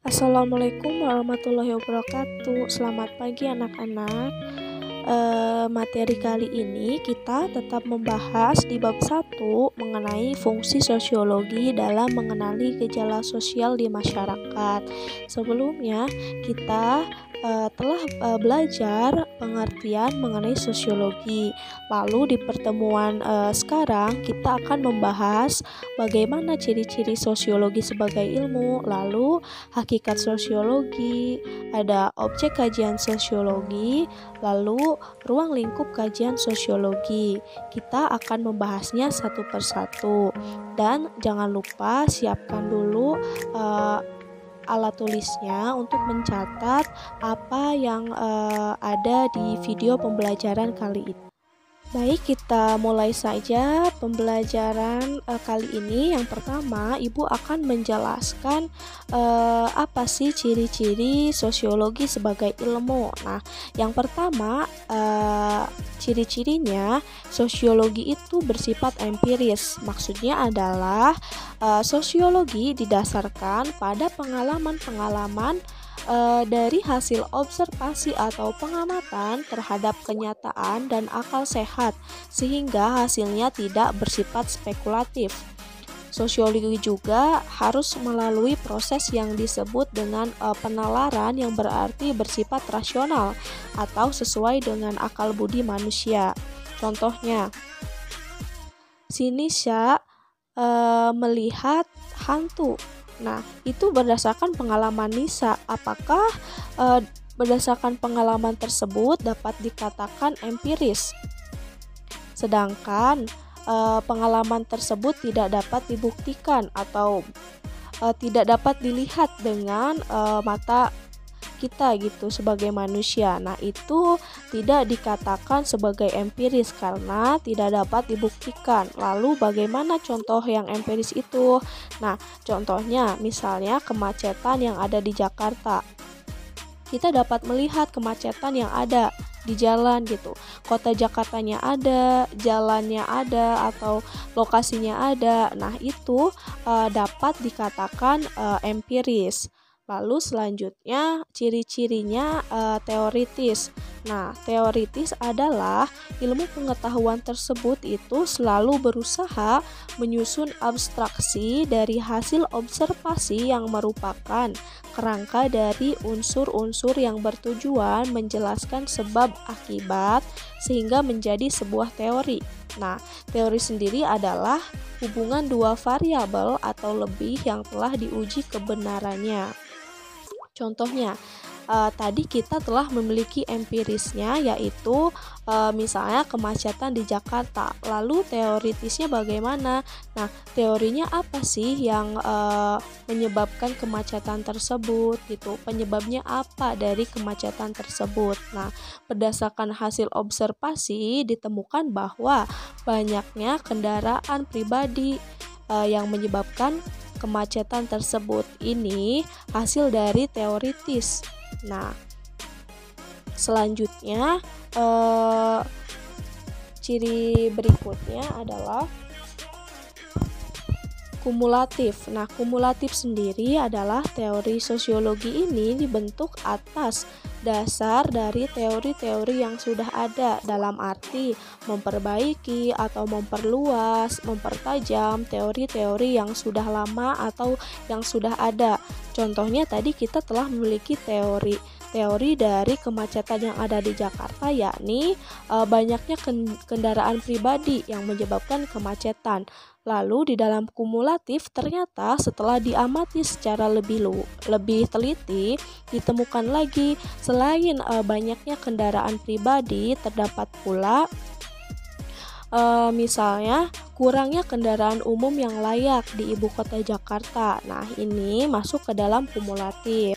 Assalamualaikum warahmatullahi wabarakatuh. Selamat pagi anak-anak. Materi kali ini kita tetap membahas di bab 1 mengenai fungsi sosiologi dalam mengenali gejala sosial di masyarakat. Sebelumnya kita telah belajar pengertian mengenai sosiologi. Lalu di pertemuan sekarang kita akan membahas bagaimana ciri-ciri sosiologi sebagai ilmu, lalu hakikat sosiologi, ada objek kajian sosiologi, lalu ruang lingkup kajian sosiologi. Kita akan membahasnya satu persatu. Dan jangan lupa siapkan dulu alat tulisnya untuk mencatat apa yang ada di video pembelajaran kali ini. Baik, kita mulai saja pembelajaran kali ini. Yang pertama, Ibu akan menjelaskan apa sih ciri-ciri sosiologi sebagai ilmu. Nah, yang pertama, ciri-cirinya sosiologi itu bersifat empiris. Maksudnya adalah sosiologi didasarkan pada pengalaman-pengalaman dari hasil observasi atau pengamatan terhadap kenyataan dan akal sehat, sehingga hasilnya tidak bersifat spekulatif. Sosiologi juga harus melalui proses yang disebut dengan penalaran, yang berarti bersifat rasional atau sesuai dengan akal budi manusia. Contohnya, Sinisha melihat hantu. Nah, itu berdasarkan pengalaman Nisa. Apakah berdasarkan pengalaman tersebut dapat dikatakan empiris? Sedangkan pengalaman tersebut tidak dapat dibuktikan atau tidak dapat dilihat dengan mata kita gitu sebagai manusia. Nah, itu tidak dikatakan sebagai empiris karena tidak dapat dibuktikan. Lalu bagaimana contoh yang empiris itu? Nah, contohnya misalnya kemacetan yang ada di Jakarta. Kita dapat melihat kemacetan yang ada di jalan gitu. Kota Jakartanya ada, jalannya ada, atau lokasinya ada. Nah, itu dapat dikatakan empiris. Lalu selanjutnya ciri-cirinya teoritis. Nah, teoritis adalah ilmu pengetahuan tersebut itu selalu berusaha menyusun abstraksi dari hasil observasi yang merupakan kerangka dari unsur-unsur yang bertujuan menjelaskan sebab akibat sehingga menjadi sebuah teori. Nah, teori sendiri adalah hubungan dua variabel atau lebih yang telah diuji kebenarannya. Contohnya, tadi kita telah memiliki empirisnya, yaitu misalnya kemacetan di Jakarta. Lalu teoritisnya bagaimana? Nah, teorinya apa sih yang menyebabkan kemacetan tersebut gitu? Penyebabnya apa dari kemacetan tersebut? Nah, berdasarkan hasil observasi ditemukan bahwa banyaknya kendaraan pribadi yang menyebabkan kemacetan tersebut. Ini hasil dari teoritis. Nah, selanjutnya ciri berikutnya adalah kumulatif. Nah, kumulatif sendiri adalah teori sosiologi ini dibentuk atas dasar dari teori-teori yang sudah ada, dalam arti memperbaiki atau memperluas, mempertajam teori-teori yang sudah lama atau yang sudah ada. Contohnya tadi kita telah memiliki teori dari kemacetan yang ada di Jakarta, yakni banyaknya kendaraan pribadi yang menyebabkan kemacetan. Lalu di dalam kumulatif ternyata setelah diamati secara lebih teliti ditemukan lagi selain banyaknya kendaraan pribadi terdapat pula misalnya kurangnya kendaraan umum yang layak di ibu kota Jakarta. Nah, ini masuk ke dalam kumulatif.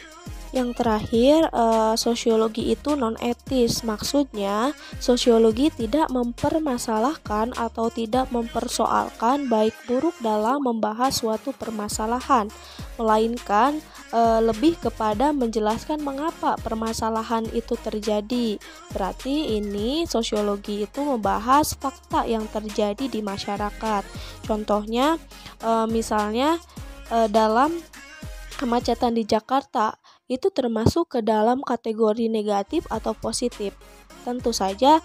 Yang terakhir, sosiologi itu non-etis. Maksudnya, sosiologi tidak mempermasalahkan atau tidak mempersoalkan baik buruk dalam membahas suatu permasalahan, melainkan lebih kepada menjelaskan mengapa permasalahan itu terjadi. Berarti ini sosiologi itu membahas fakta yang terjadi di masyarakat. Contohnya, misalnya dalam kemacetan di Jakarta itu termasuk ke dalam kategori negatif atau positif? Tentu saja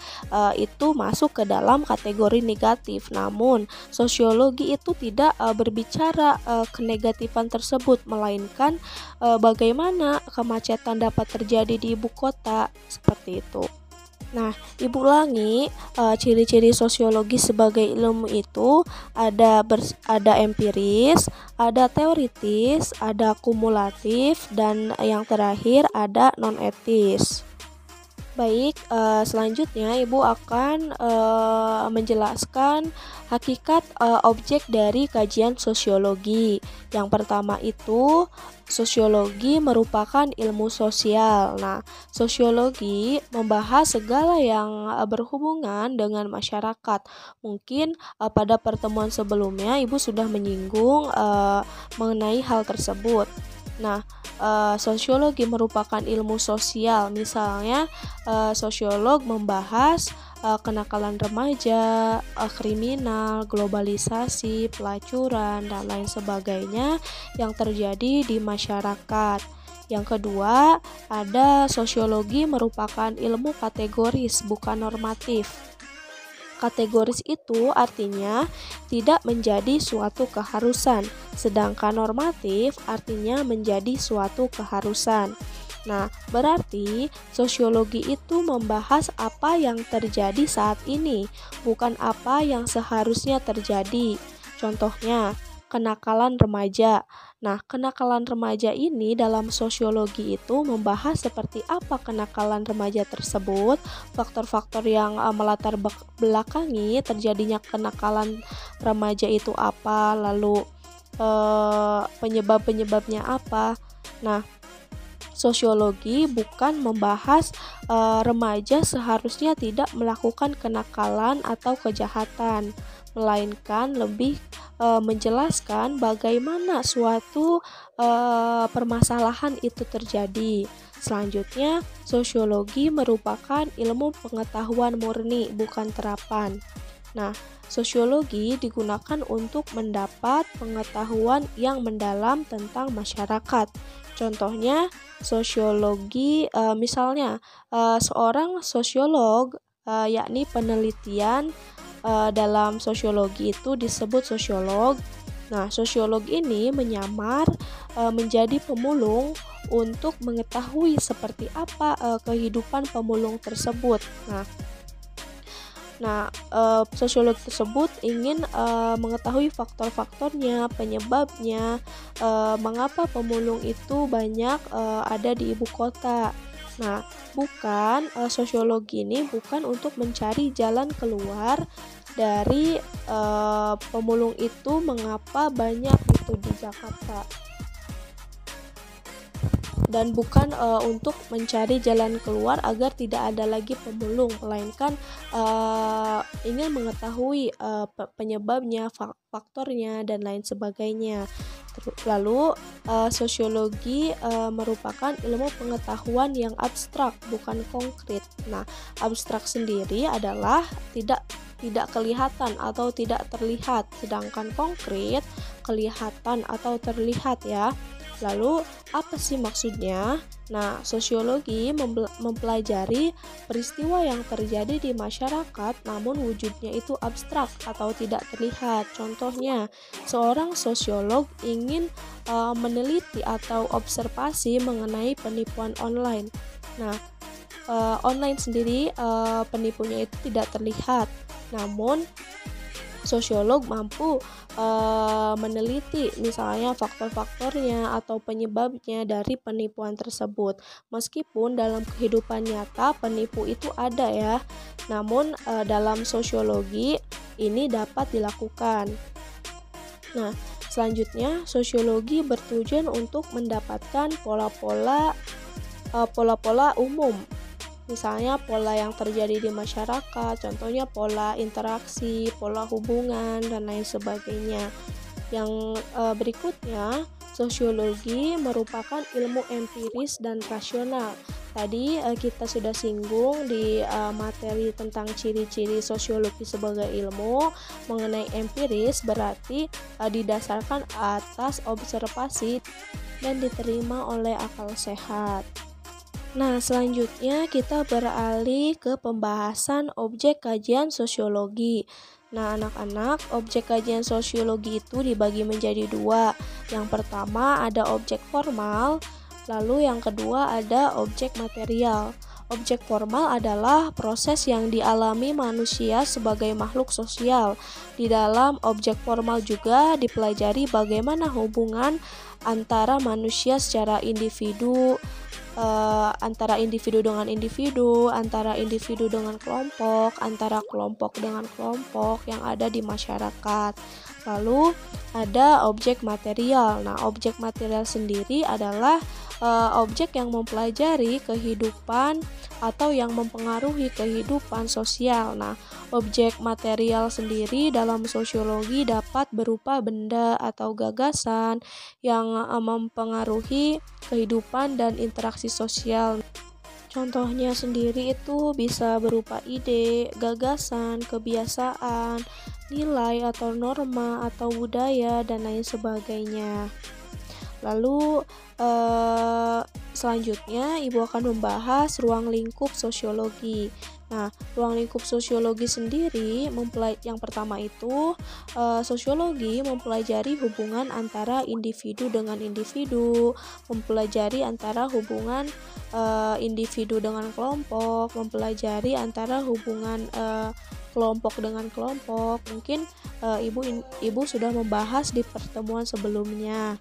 itu masuk ke dalam kategori negatif. Namun, sosiologi itu tidak berbicara kenegatifan tersebut, melainkan bagaimana kemacetan dapat terjadi di ibu kota, seperti itu. Nah, Ibu ulangi, ciri-ciri sosiologi sebagai ilmu itu ada empiris, ada teoritis, ada kumulatif, dan yang terakhir ada non-etis. Baik, selanjutnya Ibu akan menjelaskan hakikat objek dari kajian sosiologi. Yang pertama itu, sosiologi merupakan ilmu sosial. Nah, sosiologi membahas segala yang berhubungan dengan masyarakat. Mungkin pada pertemuan sebelumnya Ibu sudah menyinggung mengenai hal tersebut. Nah, sosiologi merupakan ilmu sosial. Misalnya, sosiolog membahas kenakalan remaja, kriminal, globalisasi, pelacuran, dan lain sebagainya yang terjadi di masyarakat. Yang kedua, ada sosiologi merupakan ilmu kategoris, bukan normatif. Kategoris itu artinya tidak menjadi suatu keharusan, sedangkan normatif artinya menjadi suatu keharusan. Nah, berarti sosiologi itu membahas apa yang terjadi saat ini, bukan apa yang seharusnya terjadi. Contohnya, kenakalan remaja. Nah, kenakalan remaja ini dalam sosiologi itu membahas seperti apa kenakalan remaja tersebut, faktor-faktor yang melatar belakangi terjadinya kenakalan remaja itu apa, lalu penyebab-penyebabnya apa. Nah, sosiologi bukan membahas remaja seharusnya tidak melakukan kenakalan atau kejahatan, melainkan lebih menjelaskan bagaimana suatu permasalahan itu terjadi. Selanjutnya, sosiologi merupakan ilmu pengetahuan murni, bukan terapan. Nah, sosiologi digunakan untuk mendapat pengetahuan yang mendalam tentang masyarakat. Contohnya, sosiologi, misalnya seorang sosiolog, yakni penelitian dalam sosiologi itu disebut sosiolog. Nah, sosiolog ini menyamar menjadi pemulung untuk mengetahui seperti apa kehidupan pemulung tersebut. Nah, sosiolog tersebut ingin mengetahui faktor-faktornya, penyebabnya, mengapa pemulung itu banyak ada di ibu kota. Nah, sosiologi ini bukan untuk mencari jalan keluar dari pemulung itu mengapa banyak itu di Jakarta. Dan bukan untuk mencari jalan keluar agar tidak ada lagi pemulung, melainkan ingin mengetahui penyebabnya, faktornya, dan lain sebagainya. Lalu, sosiologi merupakan ilmu pengetahuan yang abstrak, bukan konkret. Nah, abstrak sendiri adalah tidak kelihatan atau tidak terlihat, sedangkan konkret kelihatan atau terlihat ya. Lalu, apa sih maksudnya? Nah, sosiologi mempelajari peristiwa yang terjadi di masyarakat namun wujudnya itu abstrak atau tidak terlihat. Contohnya, seorang sosiolog ingin meneliti atau observasi mengenai penipuan online. Nah, online sendiri penipunya itu tidak terlihat. Namun, sosiolog mampu meneliti misalnya faktor-faktornya atau penyebabnya dari penipuan tersebut. Meskipun dalam kehidupan nyata penipu itu ada ya, namun dalam sosiologi ini dapat dilakukan. Nah, selanjutnya sosiologi bertujuan untuk mendapatkan pola-pola umum. Misalnya pola yang terjadi di masyarakat, contohnya pola interaksi, pola hubungan, dan lain sebagainya. Yang berikutnya, sosiologi merupakan ilmu empiris dan rasional. Tadi kita sudah singgung di materi tentang ciri-ciri sosiologi sebagai ilmu. Mengenai empiris berarti didasarkan atas observasi dan diterima oleh akal sehat. Nah, selanjutnya kita beralih ke pembahasan objek kajian sosiologi. Nah, anak-anak, objek kajian sosiologi itu dibagi menjadi dua. Yang pertama ada objek formal, lalu yang kedua ada objek material. Objek formal adalah proses yang dialami manusia sebagai makhluk sosial. Di dalam objek formal juga dipelajari bagaimana hubungan antara manusia secara individu, antara individu dengan individu, antara individu dengan kelompok, antara kelompok dengan kelompok yang ada di masyarakat. Lalu ada objek material. Nah, objek material sendiri adalah objek yang mempelajari kehidupan atau yang mempengaruhi kehidupan sosial. Nah, objek material sendiri dalam sosiologi dapat berupa benda atau gagasan yang mempengaruhi kehidupan dan interaksi sosial. Contohnya sendiri itu bisa berupa ide, gagasan, kebiasaan, nilai atau norma atau budaya dan lain sebagainya. Lalu selanjutnya Ibu akan membahas ruang lingkup sosiologi. Nah, ruang lingkup sosiologi sendiri yang pertama itu sosiologi mempelajari hubungan antara individu dengan individu, mempelajari antara hubungan individu dengan kelompok, mempelajari antara hubungan kelompok dengan kelompok. Mungkin ibu sudah membahas di pertemuan sebelumnya.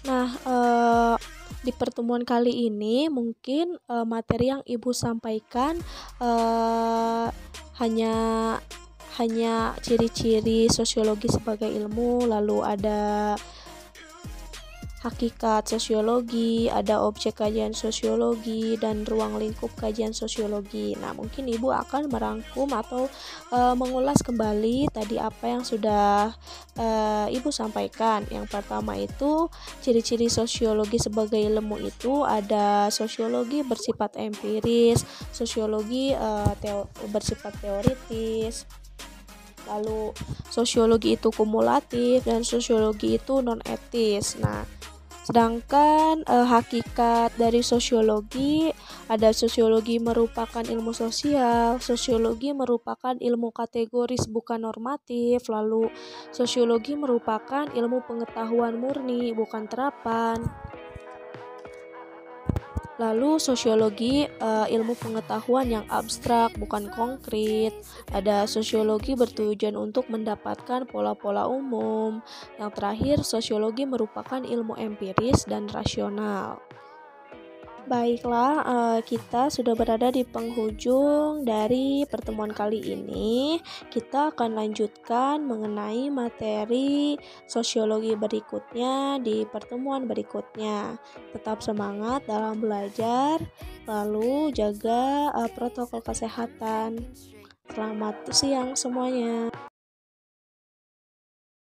Nah, di pertemuan kali ini mungkin materi yang Ibu sampaikan hanya ciri-ciri sosiologi sebagai ilmu, lalu ada hakikat sosiologi, ada objek kajian sosiologi, dan ruang lingkup kajian sosiologi. Nah, mungkin Ibu akan merangkum atau mengulas kembali tadi apa yang sudah Ibu sampaikan. Yang pertama itu ciri-ciri sosiologi sebagai ilmu itu ada sosiologi bersifat empiris, sosiologi bersifat teoritis, lalu sosiologi itu kumulatif, dan sosiologi itu non-etis. Nah, sedangkan hakikat dari sosiologi ada sosiologi merupakan ilmu sosial, sosiologi merupakan ilmu kategoris bukan normatif, lalu sosiologi merupakan ilmu pengetahuan murni bukan terapan. Lalu sosiologi ilmu pengetahuan yang abstrak bukan konkret. Ada sosiologi bertujuan untuk mendapatkan pola-pola umum. Yang terakhir, sosiologi merupakan ilmu empiris dan rasional. Baiklah, kita sudah berada di penghujung dari pertemuan kali ini. Kita akan lanjutkan mengenai materi sosiologi berikutnya di pertemuan berikutnya. Tetap semangat dalam belajar, lalu jaga protokol kesehatan. Selamat siang semuanya.